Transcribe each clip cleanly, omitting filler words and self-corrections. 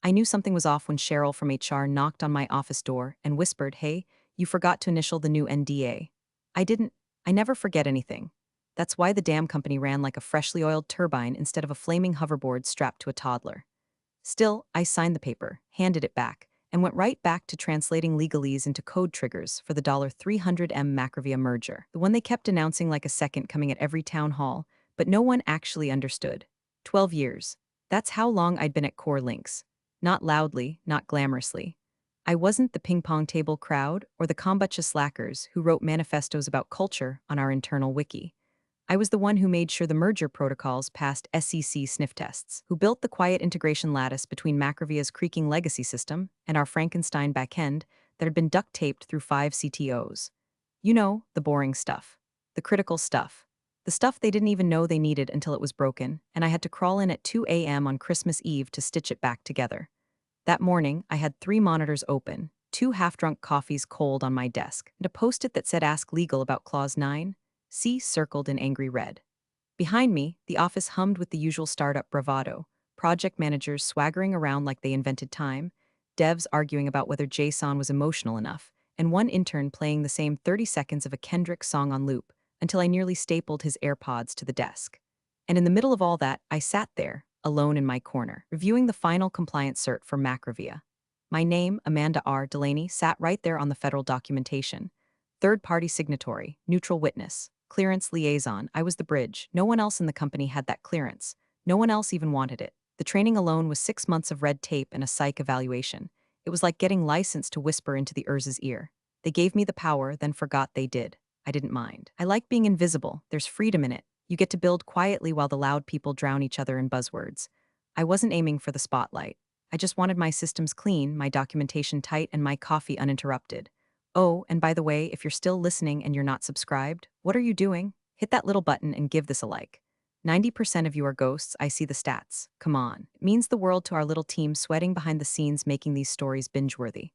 I knew something was off when Cheryl from HR knocked on my office door and whispered, "Hey, you forgot to initial the new NDA." I didn't. I never forget anything. That's why the damn company ran like a freshly oiled turbine instead of a flaming hoverboard strapped to a toddler. Still, I signed the paper, handed it back, and went right back to translating legalese into code triggers for the $300M Macrovia merger, the one they kept announcing like a second coming at every town hall, but no one actually understood. 12 years. That's how long I'd been at CoreLynx. Not loudly, not glamorously. I wasn't the ping pong table crowd or the kombucha slackers who wrote manifestos about culture on our internal wiki. I was the one who made sure the merger protocols passed SEC sniff tests, who built the quiet integration lattice between Macrovia's creaking legacy system and our Frankenstein backend that had been duct taped through 5 CTOs. You know, the boring stuff. The critical stuff. The stuff they didn't even know they needed until it was broken, and I had to crawl in at 2 a.m. on Christmas Eve to stitch it back together. That morning, I had 3 monitors open, 2 half-drunk coffees cold on my desk, and a post-it that said Ask Legal about Clause 9, C circled in angry red. Behind me, the office hummed with the usual startup bravado, project managers swaggering around like they invented time, devs arguing about whether JSON was emotional enough, and one intern playing the same 30 seconds of a Kendrick song on loop until I nearly stapled his AirPods to the desk. And in the middle of all that, I sat there, alone in my corner, reviewing the final compliance cert for Macrovia. My name, Amanda R. Delaney, sat right there on the federal documentation. Third-party signatory, neutral witness, clearance liaison. I was the bridge. No one else in the company had that clearance. No one else even wanted it. The training alone was 6 months of red tape and a psych evaluation. It was like getting licensed to whisper into the ERS's ear. They gave me the power, then forgot they did. I didn't mind. I like being invisible. There's freedom in it. You get to build quietly while the loud people drown each other in buzzwords. I wasn't aiming for the spotlight. I just wanted my systems clean, my documentation tight, and my coffee uninterrupted. Oh, and by the way, if you're still listening and you're not subscribed, what are you doing? Hit that little button and give this a like. 90% of you are ghosts, I see the stats. Come on. It means the world to our little team sweating behind the scenes making these stories binge-worthy.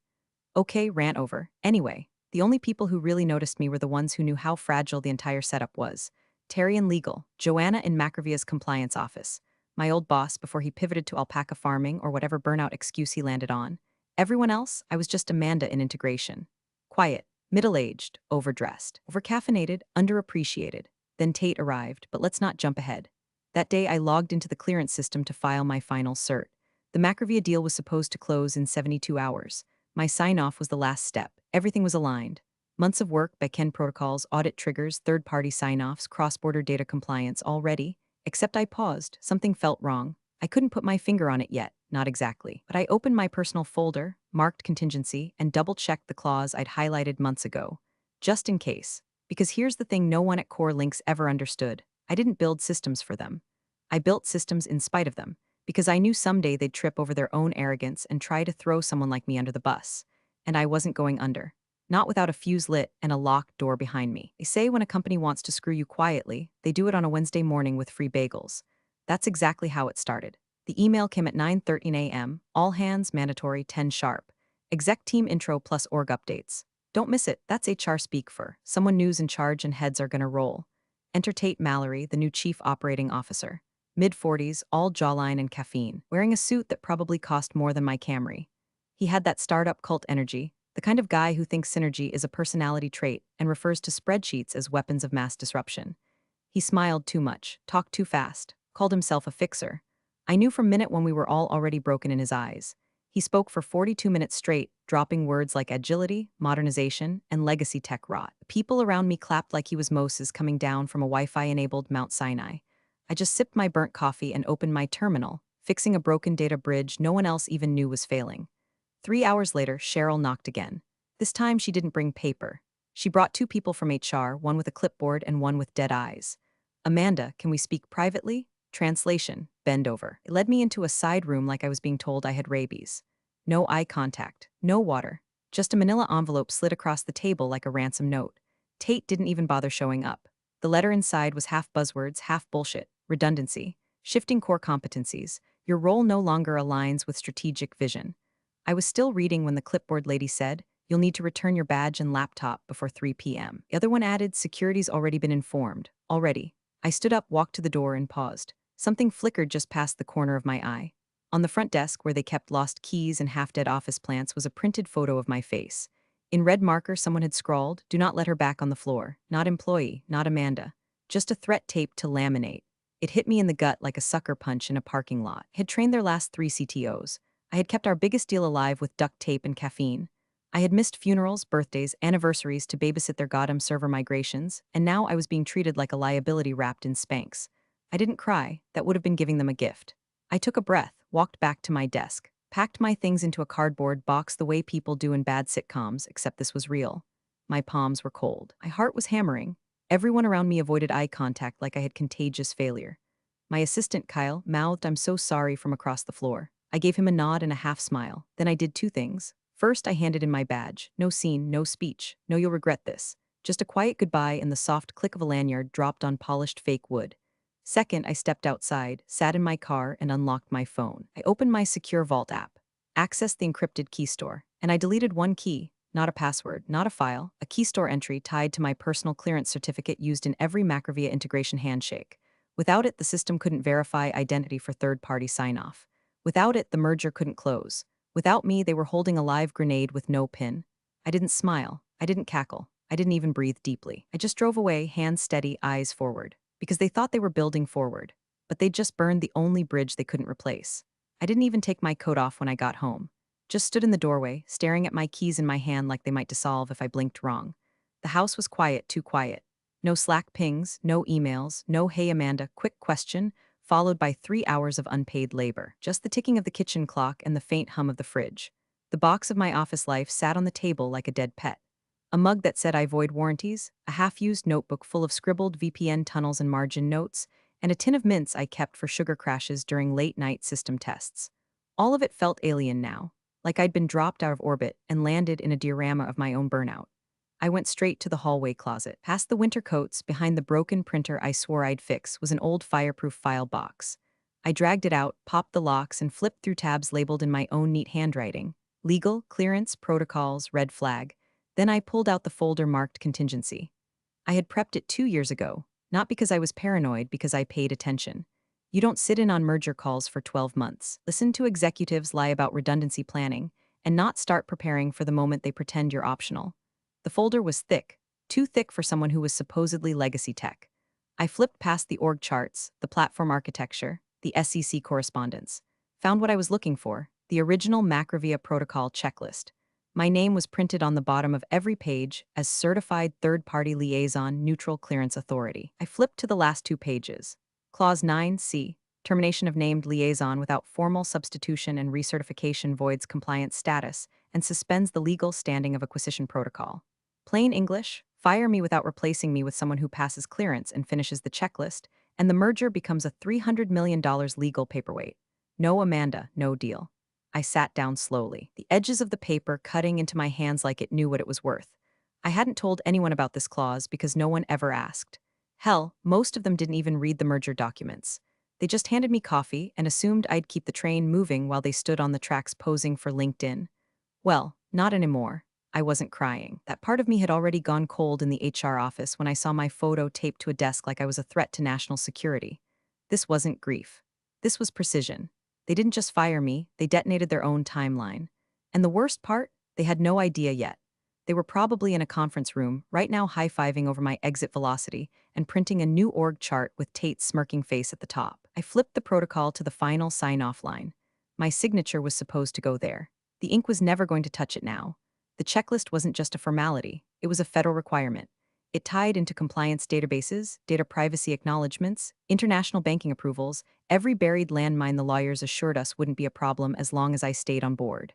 Okay, rant over. Anyway, the only people who really noticed me were the ones who knew how fragile the entire setup was. Terry in legal, Joanna in Macrovia's compliance office, my old boss before he pivoted to alpaca farming or whatever burnout excuse he landed on. Everyone else, I was just Amanda in integration. Quiet, middle-aged, overdressed, overcaffeinated, underappreciated. Then Tate arrived, but let's not jump ahead. That day I logged into the clearance system to file my final cert. The Macrovia deal was supposed to close in 72 hours. My sign-off was the last step. Everything was aligned. Months of work, backend protocols, audit triggers, third-party sign-offs, cross-border data compliance, all ready. Except I paused. Something felt wrong. I couldn't put my finger on it yet, not exactly. But I opened my personal folder, marked contingency, and double-checked the clause I'd highlighted months ago. Just in case. Because here's the thing no one at CoreLynx ever understood. I didn't build systems for them. I built systems in spite of them, because I knew someday they'd trip over their own arrogance and try to throw someone like me under the bus. And I wasn't going under. Not without a fuse lit and a locked door behind me. They say when a company wants to screw you quietly, they do it on a Wednesday morning with free bagels. That's exactly how it started. The email came at 9:13 a.m., all hands mandatory 10 sharp. Exec team intro plus org updates. Don't miss it, that's HR speak for someone new's in charge and heads are gonna roll. Enter Tate Mallory, the new chief operating officer. Mid-40s, all jawline and caffeine, wearing a suit that probably cost more than my Camry. He had that startup cult energy, the kind of guy who thinks synergy is a personality trait and refers to spreadsheets as weapons of mass disruption. He smiled too much, talked too fast, called himself a fixer. I knew from minute when we were all already broken in his eyes. He spoke for 42 minutes straight, dropping words like agility, modernization, and legacy tech rot. The people around me clapped like he was Moses coming down from a Wi-Fi-enabled Mount Sinai. I just sipped my burnt coffee and opened my terminal, fixing a broken data bridge no one else even knew was failing. 3 hours later, Cheryl knocked again. This time she didn't bring paper. She brought 2 people from HR, one with a clipboard and one with dead eyes. Amanda, can we speak privately? Translation, bend over. It led me into a side room like I was being told I had rabies. No eye contact, no water. Just a manila envelope slid across the table like a ransom note. Tate didn't even bother showing up. The letter inside was half buzzwords, half bullshit, redundancy, shifting core competencies. Your role no longer aligns with strategic vision. I was still reading when the clipboard lady said, "You'll need to return your badge and laptop before 3 p.m. The other one added, "Security's already been informed." Already. I stood up, walked to the door, and paused. Something flickered just past the corner of my eye. On the front desk, where they kept lost keys and half-dead office plants, was a printed photo of my face. In red marker, someone had scrawled, "Do not let her back on the floor. Not employee, not Amanda. Just a threat taped to laminate." It hit me in the gut like a sucker punch in a parking lot. I had trained their last 3 CTOs. I had kept our biggest deal alive with duct tape and caffeine. I had missed funerals, birthdays, anniversaries to babysit their goddamn server migrations, and now I was being treated like a liability wrapped in Spanx. I didn't cry. That would have been giving them a gift. I took a breath, walked back to my desk, packed my things into a cardboard box the way people do in bad sitcoms, except this was real. My palms were cold. My heart was hammering. Everyone around me avoided eye contact like I had contagious failure. My assistant, Kyle, mouthed, "I'm so sorry," from across the floor. I gave him a nod and a half smile. Then I did two things. First, I handed in my badge. No scene, no speech. No, you'll regret this. Just a quiet goodbye and the soft click of a lanyard dropped on polished fake wood. Second, I stepped outside, sat in my car, and unlocked my phone. I opened my secure vault app, accessed the encrypted key store, and I deleted one key, not a password, not a file, a key store entry tied to my personal clearance certificate used in every Macrovia integration handshake. Without it, the system couldn't verify identity for third-party sign-off. Without it, the merger couldn't close. Without me, they were holding a live grenade with no pin. I didn't smile. I didn't cackle. I didn't even breathe deeply. I just drove away, hands steady, eyes forward. Because they thought they were building forward. But they'd just burned the only bridge they couldn't replace. I didn't even take my coat off when I got home. Just stood in the doorway, staring at my keys in my hand like they might dissolve if I blinked wrong. The house was quiet, too quiet. No Slack pings, no emails, no "Hey Amanda, quick question," followed by 3 hours of unpaid labor. Just the ticking of the kitchen clock and the faint hum of the fridge. The box of my office life sat on the table like a dead pet. A mug that said I void warranties, a half-used notebook full of scribbled VPN tunnels and margin notes, and a tin of mints I kept for sugar crashes during late-night system tests. All of it felt alien now, like I'd been dropped out of orbit and landed in a diorama of my own burnout. I went straight to the hallway closet. Past the winter coats, behind the broken printer I swore I'd fix, was an old fireproof file box. I dragged it out, popped the locks, and flipped through tabs labeled in my own neat handwriting. Legal, clearance, protocols, red flag. Then I pulled out the folder marked contingency. I had prepped it 2 years ago, not because I was paranoid, because I paid attention. You don't sit in on merger calls for 12 months, listen to executives lie about redundancy planning, and not start preparing for the moment they pretend you're optional. The folder was thick, too thick for someone who was supposedly legacy tech. I flipped past the org charts, the platform architecture, the SEC correspondence. Found what I was looking for, the original Macrovia protocol checklist. My name was printed on the bottom of every page as Certified Third-Party Liaison Neutral Clearance Authority. I flipped to the last 2 pages. Clause 9C, termination of named liaison without formal substitution and recertification voids compliance status and suspends the legal standing of acquisition protocol. Plain English, fire me without replacing me with someone who passes clearance and finishes the checklist, and the merger becomes a $300 million legal paperweight. No Amanda, no deal. I sat down slowly, the edges of the paper cutting into my hands like it knew what it was worth. I hadn't told anyone about this clause because no one ever asked. Hell, most of them didn't even read the merger documents. They just handed me coffee and assumed I'd keep the train moving while they stood on the tracks posing for LinkedIn. Well, not anymore. I wasn't crying. That part of me had already gone cold in the HR office when I saw my photo taped to a desk like I was a threat to national security. This wasn't grief. This was precision. They didn't just fire me, they detonated their own timeline. And the worst part, they had no idea yet. They were probably in a conference room, right now high-fiving over my exit velocity and printing a new org chart with Tate's smirking face at the top. I flipped the protocol to the final sign-off line. My signature was supposed to go there. The ink was never going to touch it now. The checklist wasn't just a formality, it was a federal requirement. It tied into compliance databases, data privacy acknowledgements, international banking approvals, every buried landmine the lawyers assured us wouldn't be a problem as long as I stayed on board.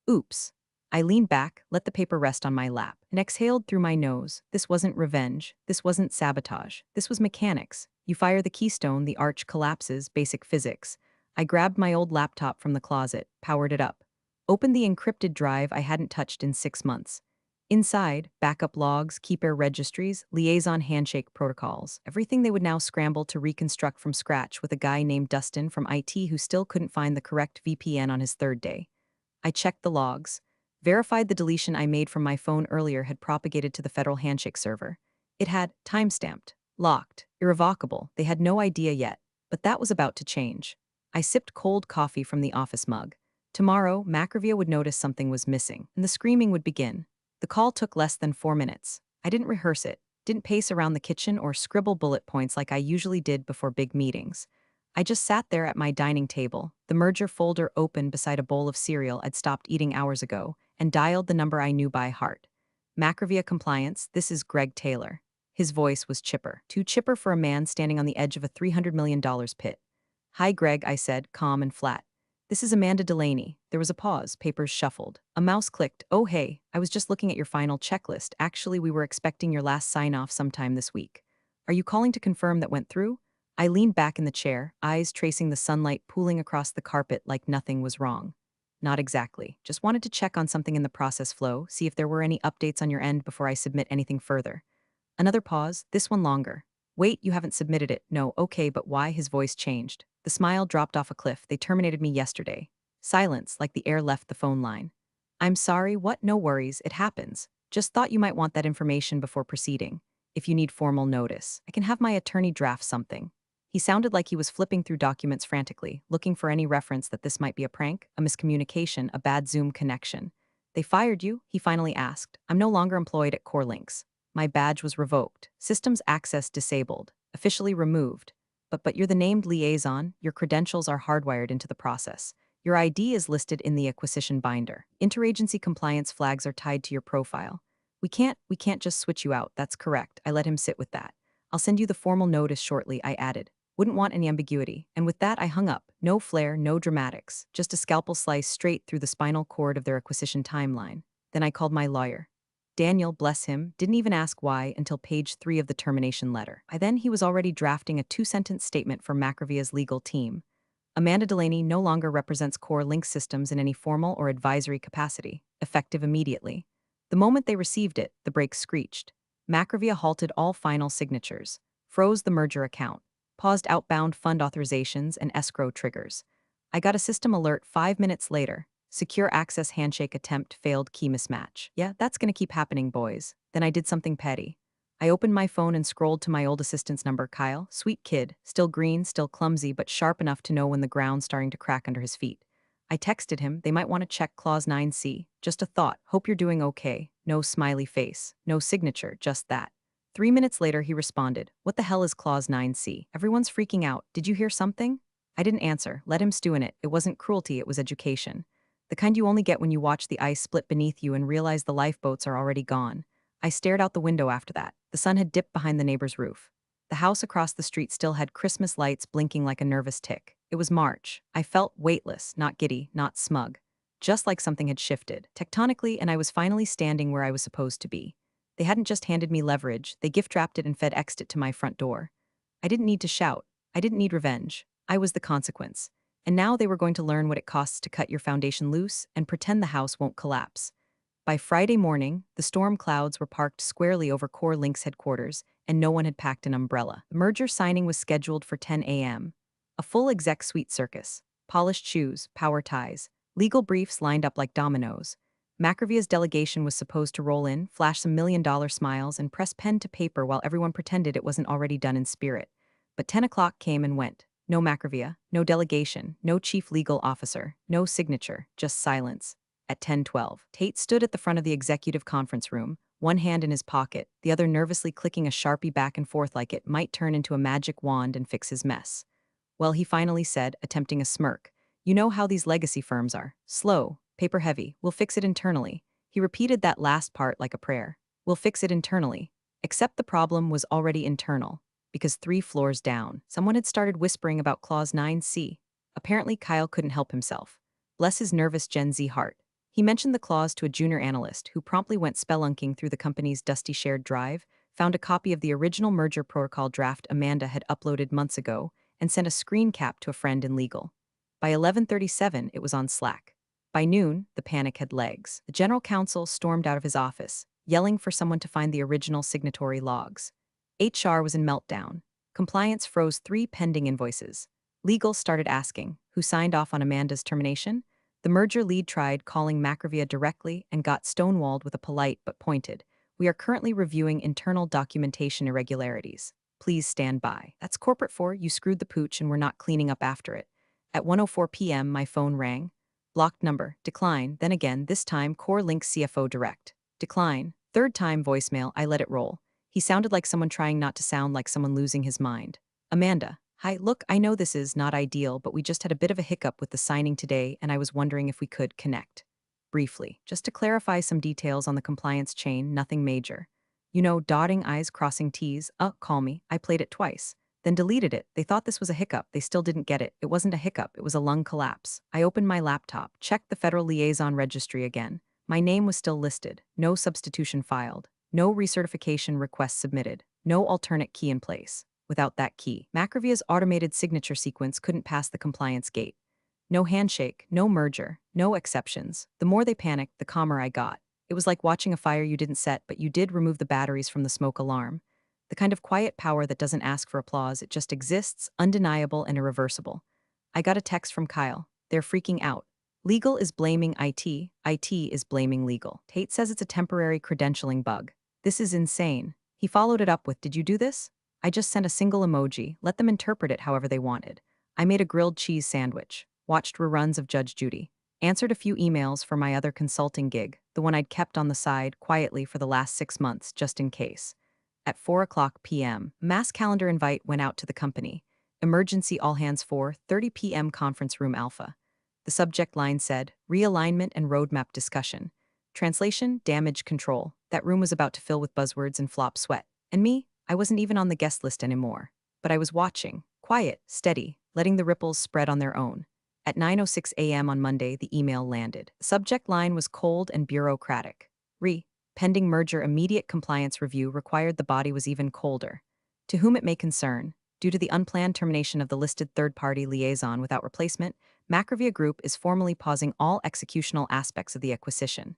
Oops. I leaned back, let the paper rest on my lap, and exhaled through my nose. This wasn't revenge. This wasn't sabotage. This was mechanics. You fire the keystone, the arch collapses, basic physics. I grabbed my old laptop from the closet, powered it up. Opened the encrypted drive I hadn't touched in 6 months. Inside, backup logs, keep air registries, liaison handshake protocols, everything they would now scramble to reconstruct from scratch with a guy named Dustin from IT who still couldn't find the correct VPN on his third day. I checked the logs, verified the deletion I made from my phone earlier had propagated to the federal handshake server. It had timestamped, locked, irrevocable. They had no idea yet, but that was about to change. I sipped cold coffee from the office mug. Tomorrow, Macrovia would notice something was missing, and the screaming would begin. The call took less than 4 minutes. I didn't rehearse it, didn't pace around the kitchen or scribble bullet points like I usually did before big meetings. I just sat there at my dining table, the merger folder open beside a bowl of cereal I'd stopped eating hours ago, and dialed the number I knew by heart. Macrovia Compliance, this is Greg Taylor. His voice was chipper, too chipper for a man standing on the edge of a $300 million pit. Hi, Greg, I said, calm and flat. This is Amanda Delaney. There was a pause, papers shuffled. A mouse clicked. Oh, hey, I was just looking at your final checklist. Actually, we were expecting your last sign-off sometime this week. Are you calling to confirm that went through? I leaned back in the chair, eyes tracing the sunlight pooling across the carpet like nothing was wrong. Not exactly. Just wanted to check on something in the process flow, see if there were any updates on your end before I submit anything further. Another pause, this one longer. Wait, you haven't submitted it. No, okay, but why? His voice changed. The smile dropped off a cliff. They terminated me yesterday. Silence, like the air left the phone line. I'm sorry, what? No worries, it happens. Just thought you might want that information before proceeding. If you need formal notice, I can have my attorney draft something. He sounded like he was flipping through documents frantically, looking for any reference that this might be a prank, a miscommunication, a bad Zoom connection. They fired you? He finally asked. I'm no longer employed at CoreLynx. My badge was revoked, systems access disabled, officially removed. But you're the named liaison, your credentials are hardwired into the process. Your ID is listed in the acquisition binder. Interagency compliance flags are tied to your profile. We can't just switch you out, that's correct. I let him sit with that. I'll send you the formal notice shortly, I added. Wouldn't want any ambiguity. And with that, I hung up. No flair, no dramatics. Just a scalpel slice straight through the spinal cord of their acquisition timeline. Then I called my lawyer. Daniel, bless him, didn't even ask why until page 3 of the termination letter. By then, he was already drafting a 2-sentence statement for Macrovia's legal team. Amanda Delaney no longer represents CoreLynx Systems in any formal or advisory capacity, effective immediately. The moment they received it, the brakes screeched. Macrovia halted all final signatures, froze the merger account, paused outbound fund authorizations and escrow triggers. I got a system alert 5 minutes later. Secure access handshake attempt failed key mismatch. Yeah, that's gonna keep happening, boys. Then I did something petty. I opened my phone and scrolled to my old assistant's number, Kyle. Sweet kid, still green, still clumsy, but sharp enough to know when the ground's starting to crack under his feet. I texted him, they might want to check Clause 9C. Just a thought, hope you're doing okay. No smiley face, no signature, just that. 3 minutes later, he responded, what the hell is Clause 9C? Everyone's freaking out. Did you hear something? I didn't answer. Let him stew in it. It wasn't cruelty, it was education. The kind you only get when you watch the ice split beneath you and realize the lifeboats are already gone. I stared out the window after that. The sun had dipped behind the neighbor's roof. The house across the street still had Christmas lights blinking like a nervous tick. It was March. I felt weightless, not giddy, not smug. Just like something had shifted, tectonically, and I was finally standing where I was supposed to be. They hadn't just handed me leverage, they gift-wrapped it and FedExed it to my front door. I didn't need to shout. I didn't need revenge. I was the consequence. And now they were going to learn what it costs to cut your foundation loose and pretend the house won't collapse. By Friday morning, the storm clouds were parked squarely over CoreLynx headquarters, and no one had packed an umbrella. The merger signing was scheduled for 10 a.m. A full exec suite circus, polished shoes, power ties, legal briefs lined up like dominoes. Macrovia's delegation was supposed to roll in, flash some million-dollar smiles, and press pen to paper while everyone pretended it wasn't already done in spirit. But 10 o'clock came and went. No Macrovia, no delegation, no chief legal officer, no signature, just silence. At 10:12, Tate stood at the front of the executive conference room, one hand in his pocket, the other nervously clicking a Sharpie back and forth like it might turn into a magic wand and fix his mess. Well, he finally said, attempting a smirk, you know how these legacy firms are. Slow, paper heavy, we'll fix it internally. He repeated that last part like a prayer. We'll fix it internally. Except the problem was already internal. Because 3 floors down, someone had started whispering about Clause 9C. Apparently, Kyle couldn't help himself. Bless his nervous Gen Z heart. He mentioned the clause to a junior analyst who promptly went spelunking through the company's dusty shared drive, found a copy of the original merger protocol draft Amanda had uploaded months ago, and sent a screen cap to a friend in legal. By 11:37, it was on Slack. By noon, the panic had legs. The general counsel stormed out of his office, yelling for someone to find the original signatory logs. HR was in meltdown. Compliance froze 3 pending invoices. Legal started asking, who signed off on Amanda's termination? The merger lead tried calling Macrovia directly and got stonewalled with a polite but pointed, we are currently reviewing internal documentation irregularities. Please stand by. That's corporate for, you screwed the pooch and we're not cleaning up after it. At 1:04 p.m., my phone rang. Blocked number, decline, then again, this time CoreLynx CFO direct. Decline. Third time voicemail, I let it roll. He sounded like someone trying not to sound like someone losing his mind. Amanda, hi, look, I know this is not ideal, but we just had a bit of a hiccup with the signing today, and I was wondering if we could connect. Briefly, just to clarify some details on the compliance chain, nothing major. You know, dotting I's, crossing T's, call me, I played it twice. Then deleted it. They thought this was a hiccup. They still didn't get it. It wasn't a hiccup. It was a lung collapse. I opened my laptop, checked the Federal Liaison Registry again. My name was still listed. No substitution filed. No recertification request submitted. No alternate key in place. Without that key, Macrovia's automated signature sequence couldn't pass the compliance gate. No handshake, no merger, no exceptions. The more they panicked, the calmer I got. It was like watching a fire you didn't set, but you did remove the batteries from the smoke alarm. The kind of quiet power that doesn't ask for applause, it just exists, undeniable and irreversible. I got a text from Kyle. They're freaking out. Legal is blaming IT is blaming legal. Tate says it's a temporary credentialing bug. This is insane. He followed it up with, did you do this? I just sent a single emoji, let them interpret it however they wanted. I made a grilled cheese sandwich, watched reruns of Judge Judy, answered a few emails for my other consulting gig, the one I'd kept on the side quietly for the last 6 months, just in case. At 4:00 p.m., mass calendar invite went out to the company. Emergency all hands 4:30 p.m. conference room alpha. The subject line said, realignment and roadmap discussion. Translation, damage control. That room was about to fill with buzzwords and flop sweat. And me, I wasn't even on the guest list anymore. But I was watching, quiet, steady, letting the ripples spread on their own. At 9:06 a.m. on Monday, the email landed. The subject line was cold and bureaucratic. Pending merger immediate compliance review required the body was even colder. To whom it may concern, due to the unplanned termination of the listed third-party liaison without replacement, Macrovia Group is formally pausing all executional aspects of the acquisition.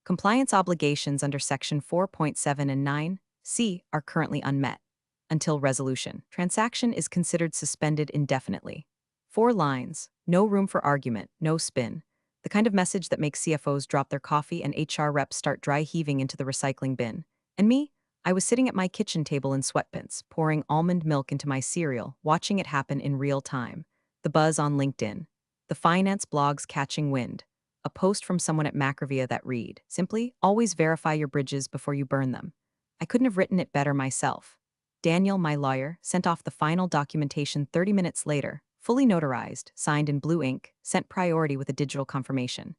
Compliance obligations under Section 4.7 and 9(c) are currently unmet. Until resolution, transaction is considered suspended indefinitely. 4 lines, no room for argument, no spin. The kind of message that makes CFOs drop their coffee and HR reps start dry heaving into the recycling bin. And me? I was sitting at my kitchen table in sweatpants, pouring almond milk into my cereal, watching it happen in real time. The buzz on LinkedIn. The finance blogs catching wind. A post from someone at Macrovia that read, simply, always verify your bridges before you burn them. I couldn't have written it better myself. Daniel, my lawyer, sent off the final documentation 30 minutes later, fully notarized, signed in blue ink, sent priority with a digital confirmation.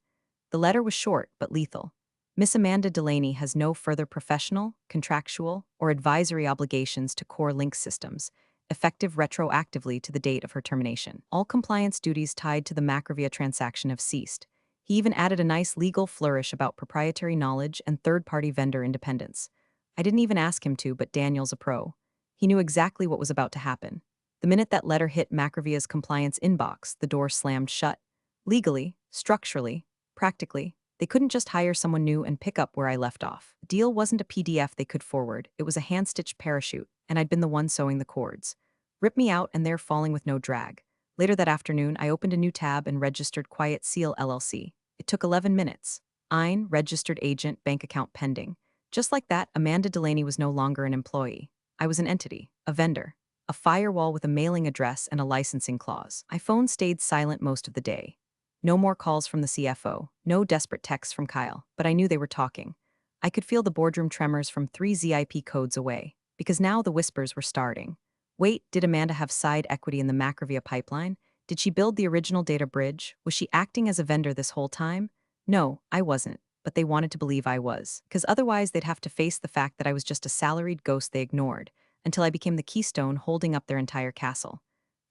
The letter was short but lethal. Miss Amanda Delaney has no further professional, contractual, or advisory obligations to CoreLynx systems, effective retroactively to the date of her termination. All compliance duties tied to the Macrovia transaction have ceased. He even added a nice legal flourish about proprietary knowledge and third-party vendor independence. I didn't even ask him to, but Daniel's a pro. He knew exactly what was about to happen. The minute that letter hit Macrovia's compliance inbox, the door slammed shut. Legally, structurally, practically, they couldn't just hire someone new and pick up where I left off. The deal wasn't a PDF they could forward, it was a hand-stitched parachute, and I'd been the one sewing the cords. Rip me out and they're falling with no drag. Later that afternoon, I opened a new tab and registered QuietSeal LLC. It took 11 minutes. EIN, registered agent, bank account pending. Just like that, Amanda Delaney was no longer an employee. I was an entity, a vendor. A firewall with a mailing address and a licensing clause. My phone stayed silent most of the day. No more calls from the CFO, no desperate texts from Kyle, but I knew they were talking. I could feel the boardroom tremors from 3 ZIP codes away, because now the whispers were starting. Wait, did Amanda have side equity in the Macrovia pipeline? Did she build the original data bridge? Was she acting as a vendor this whole time? No, I wasn't, but they wanted to believe I was, because otherwise they'd have to face the fact that I was just a salaried ghost they ignored, until I became the keystone holding up their entire castle.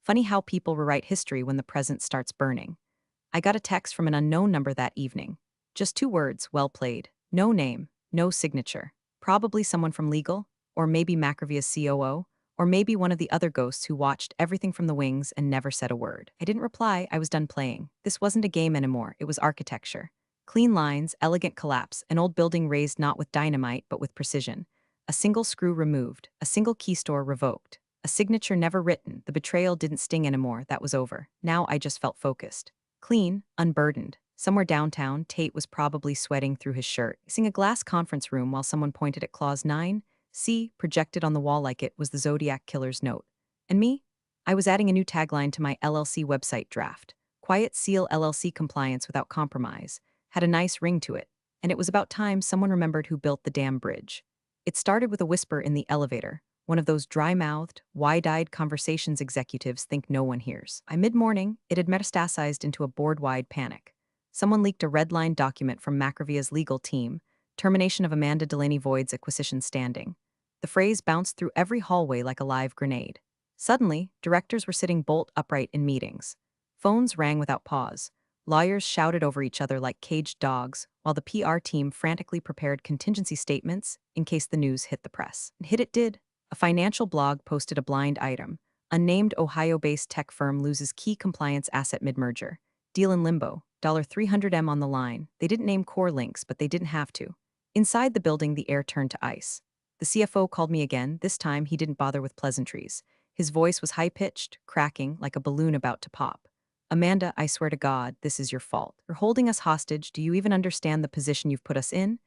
Funny how people rewrite history when the present starts burning. I got a text from an unknown number that evening. Just 2 words, well played. No name, no signature. Probably someone from legal, or maybe Macrovia's COO, or maybe one of the other ghosts who watched everything from the wings and never said a word. I didn't reply, I was done playing. This wasn't a game anymore, it was architecture. Clean lines, elegant collapse, an old building raised not with dynamite but with precision. A single screw removed, a single key store revoked. A signature never written, the betrayal didn't sting anymore, that was over. Now I just felt focused. Clean, unburdened. Somewhere downtown, Tate was probably sweating through his shirt, facing a glass conference room while someone pointed at Clause 9(c) projected on the wall like it was the Zodiac Killer's note. And me? I was adding a new tagline to my LLC website draft. QuietSeal LLC compliance without compromise had a nice ring to it, and it was about time someone remembered who built the damn bridge. It started with a whisper in the elevator, one of those dry-mouthed, wide-eyed conversations executives think no one hears. By mid-morning, it had metastasized into a board-wide panic. Someone leaked a red-line document from Macrovia's legal team, termination of Amanda Delaney Void's acquisition standing. The phrase bounced through every hallway like a live grenade. Suddenly, directors were sitting bolt upright in meetings. Phones rang without pause. Lawyers shouted over each other like caged dogs, while the PR team frantically prepared contingency statements in case the news hit the press. And hit it did. A financial blog posted a blind item. Unnamed Ohio-based tech firm loses key compliance asset mid-merger. Deal in limbo. $300M on the line. They didn't name CoreLynx, but they didn't have to. Inside the building, the air turned to ice. The CFO called me again. This time, he didn't bother with pleasantries. His voice was high-pitched, cracking, like a balloon about to pop. Amanda, I swear to God, this is your fault. You're holding us hostage. Do you even understand the position you've put us in?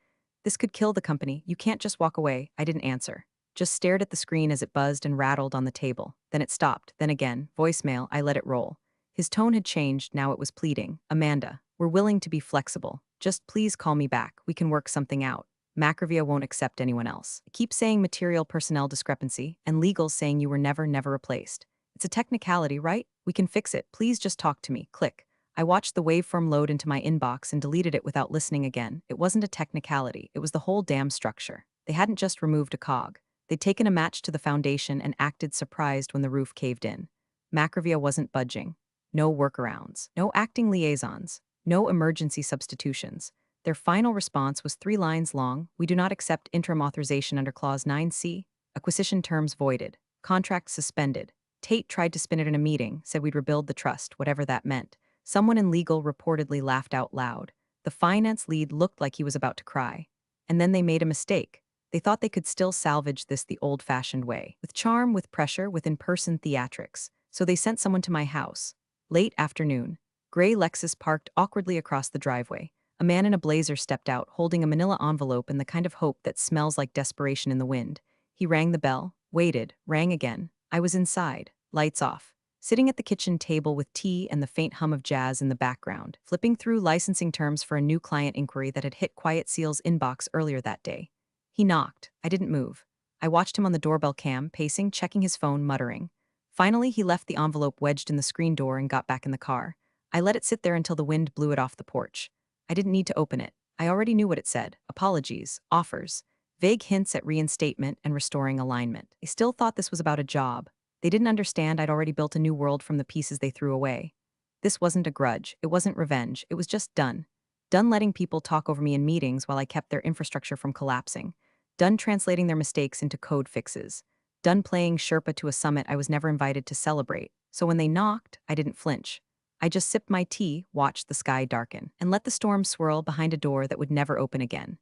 This could kill the company. You can't just walk away. I didn't answer. Just stared at the screen as it buzzed and rattled on the table. Then it stopped. Then again, voicemail, I let it roll. His tone had changed, now it was pleading. Amanda, we're willing to be flexible. Just please call me back. We can work something out. Macrovia won't accept anyone else. I keep saying material personnel discrepancy, and legal's saying you were never replaced. It's a technicality, right? We can fix it. Please just talk to me. Click. I watched the waveform load into my inbox and deleted it without listening again. It wasn't a technicality, it was the whole damn structure. They hadn't just removed a cog. They'd taken a match to the foundation and acted surprised when the roof caved in. Macrovia wasn't budging. No workarounds. No acting liaisons. No emergency substitutions. Their final response was 3 lines long. We do not accept interim authorization under Clause 9C. Acquisition terms voided. Contract suspended. Tate tried to spin it in a meeting, said we'd rebuild the trust, whatever that meant. Someone in legal reportedly laughed out loud. The finance lead looked like he was about to cry. And then they made a mistake. They thought they could still salvage this the old-fashioned way. With charm, with pressure, with in-person theatrics. So they sent someone to my house. Late afternoon. Gray Lexus parked awkwardly across the driveway. A man in a blazer stepped out, holding a manila envelope and the kind of hope that smells like desperation in the wind. He rang the bell, waited, rang again. I was inside, lights off, sitting at the kitchen table with tea and the faint hum of jazz in the background, flipping through licensing terms for a new client inquiry that had hit QuietSeal's inbox earlier that day. He knocked. I didn't move. I watched him on the doorbell cam, pacing, checking his phone, muttering. Finally, he left the envelope wedged in the screen door and got back in the car. I let it sit there until the wind blew it off the porch. I didn't need to open it. I already knew what it said. Apologies, offers, vague hints at reinstatement and restoring alignment. They still thought this was about a job. They didn't understand I'd already built a new world from the pieces they threw away. This wasn't a grudge. It wasn't revenge. It was just done. Done letting people talk over me in meetings while I kept their infrastructure from collapsing. Done translating their mistakes into code fixes. Done playing Sherpa to a summit I was never invited to celebrate. So when they knocked, I didn't flinch. I just sipped my tea, watched the sky darken, and let the storm swirl behind a door that would never open again.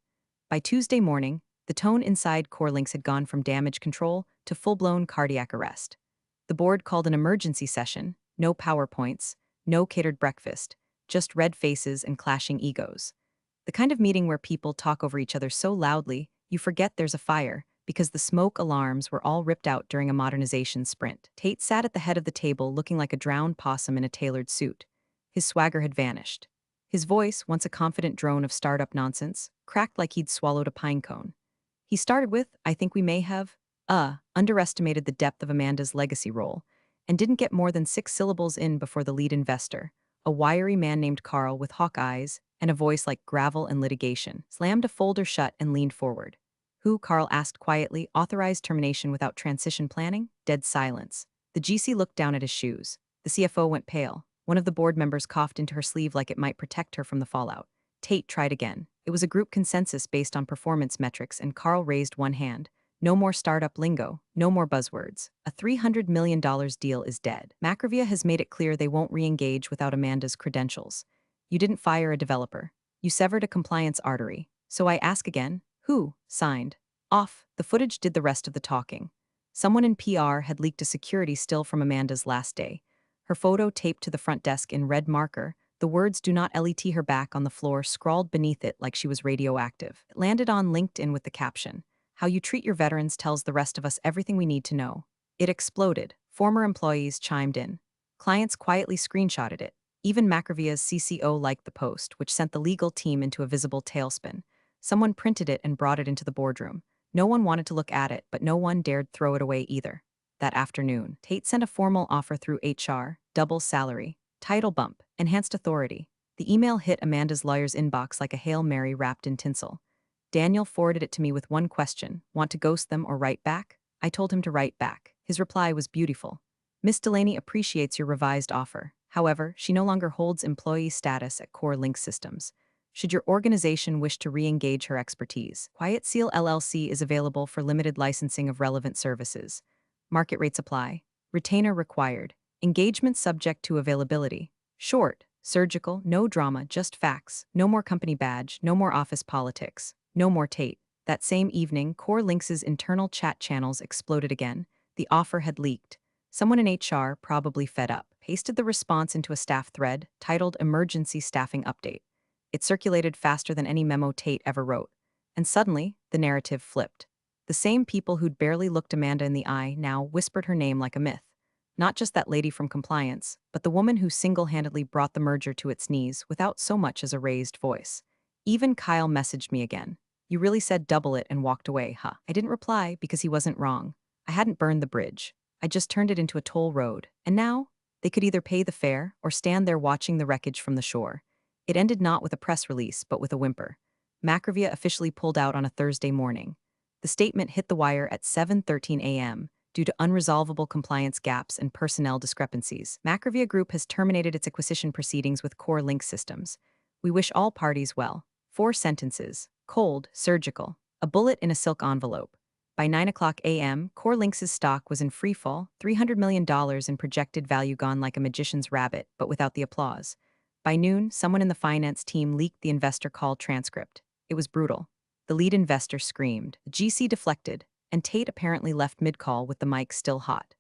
By Tuesday morning, the tone inside CoreLynx had gone from damage control to full-blown cardiac arrest. The board called an emergency session, no PowerPoints, no catered breakfast, just red faces and clashing egos. The kind of meeting where people talk over each other so loudly, you forget there's a fire, because the smoke alarms were all ripped out during a modernization sprint. Tate sat at the head of the table looking like a drowned possum in a tailored suit. His swagger had vanished. His voice, once a confident drone of startup nonsense, cracked like he'd swallowed a pine cone. He started with, I think we may have, underestimated the depth of Amanda's legacy role, and didn't get more than 6 syllables in before the lead investor, a wiry man named Carl with hawk eyes and a voice like gravel and litigation, slammed a folder shut and leaned forward. Who, Carl asked quietly, authorized termination without transition planning? Dead silence. The GC looked down at his shoes. The CFO went pale. One of the board members coughed into her sleeve like it might protect her from the fallout. Tate tried again. It was a group consensus based on performance metrics, and Carl raised one hand. No more startup lingo, no more buzzwords. A $300 million deal is dead. Macrovia has made it clear they won't re-engage without Amanda's credentials. You didn't fire a developer. You severed a compliance artery. So I ask again, who? Signed. Off. The footage did the rest of the talking. Someone in PR had leaked a security still from Amanda's last day. Her photo taped to the front desk in red marker, the words "Do not let her back" on the floor scrawled beneath it like she was radioactive. It landed on LinkedIn with the caption, "How you treat your veterans tells the rest of us everything we need to know." It exploded. Former employees chimed in. Clients quietly screenshotted it. Even Macrovia's CCO liked the post, which sent the legal team into a visible tailspin. Someone printed it and brought it into the boardroom. No one wanted to look at it, but no one dared throw it away either. That afternoon, Tate sent a formal offer through HR, double salary, title bump, enhanced authority. The email hit Amanda's lawyer's inbox like a Hail Mary wrapped in tinsel. Daniel forwarded it to me with one question: want to ghost them or write back? I told him to write back. His reply was beautiful. Miss Delaney appreciates your revised offer. However, she no longer holds employee status at CoreLynx Systems. Should your organization wish to re-engage her expertise, QuietSeal LLC is available for limited licensing of relevant services. Market rates apply. Retainer required. Engagement subject to availability. Short, surgical, no drama, just facts. No more company badge, no more office politics. No more Tate. That same evening, CoreLynx's internal chat channels exploded again. The offer had leaked. Someone in HR, probably fed up, pasted the response into a staff thread titled Emergency Staffing Update. It circulated faster than any memo Tate ever wrote. And suddenly, the narrative flipped. The same people who'd barely looked Amanda in the eye now whispered her name like a myth. Not just that lady from compliance, but the woman who single-handedly brought the merger to its knees without so much as a raised voice. Even Kyle messaged me again. You really said double it and walked away, huh? I didn't reply because he wasn't wrong. I hadn't burned the bridge. I just turned it into a toll road. And now, they could either pay the fare or stand there watching the wreckage from the shore. It ended not with a press release, but with a whimper. Macrovia officially pulled out on a Thursday morning. The statement hit the wire at 7:13 a.m. due to unresolvable compliance gaps and personnel discrepancies. Macrovia Group has terminated its acquisition proceedings with CoreLynx Systems. We wish all parties well. 4 sentences. Cold, surgical. A bullet in a silk envelope. By 9 a.m., CoreLynx's stock was in freefall, $300 million in projected value gone like a magician's rabbit, but without the applause. By noon, someone in the finance team leaked the investor call transcript. It was brutal. The lead investor screamed, the GC deflected, and Tate apparently left mid-call with the mic still hot.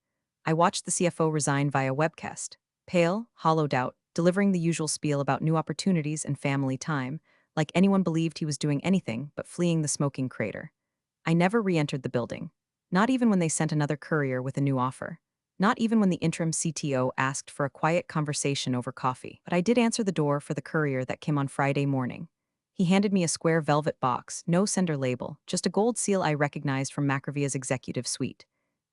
I watched the CFO resign via webcast. Pale, hollowed out, delivering the usual spiel about new opportunities and family time, like anyone believed he was doing anything but fleeing the smoking crater. I never re-entered the building. Not even when they sent another courier with a new offer. Not even when the interim CTO asked for a quiet conversation over coffee. But I did answer the door for the courier that came on Friday morning. He handed me a square velvet box, no sender label, just a gold seal I recognized from Macrovia's executive suite.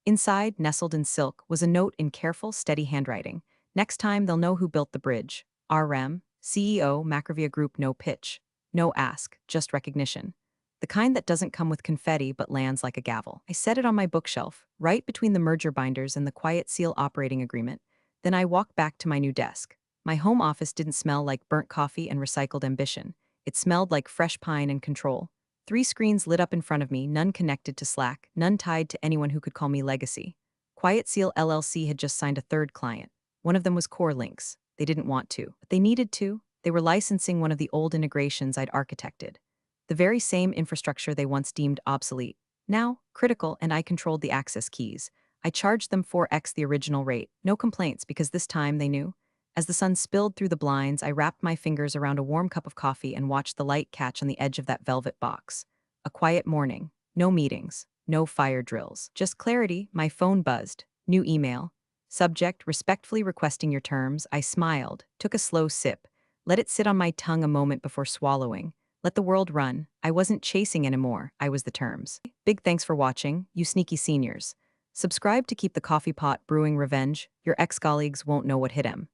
Inside, nestled in silk, was a note in careful, steady handwriting. Next time, they'll know who built the bridge. RM, CEO, Macrovia Group, no pitch. No ask, just recognition. The kind that doesn't come with confetti but lands like a gavel. I set it on my bookshelf, right between the merger binders and the QuietSeal operating agreement. Then I walked back to my new desk. My home office didn't smell like burnt coffee and recycled ambition. It smelled like fresh pine and control. 3 screens lit up in front of me, none connected to Slack, none tied to anyone who could call me legacy. QuietSeal LLC had just signed a third client. One of them was CoreLynx. They didn't want to, but they needed to. They were licensing one of the old integrations I'd architected. The very same infrastructure they once deemed obsolete. Now, critical, and I controlled the access keys. I charged them 4x the original rate. No complaints, because this time they knew. As the sun spilled through the blinds, I wrapped my fingers around a warm cup of coffee and watched the light catch on the edge of that velvet box. A quiet morning. No meetings. No fire drills. Just clarity. My phone buzzed. New email. Subject, respectfully requesting your terms. I smiled, took a slow sip, let it sit on my tongue a moment before swallowing. Let the world run. I wasn't chasing anymore. I was the terms. Big thanks for watching, you sneaky seniors. Subscribe to keep the coffee pot brewing revenge. Your ex-colleagues won't know what hit him.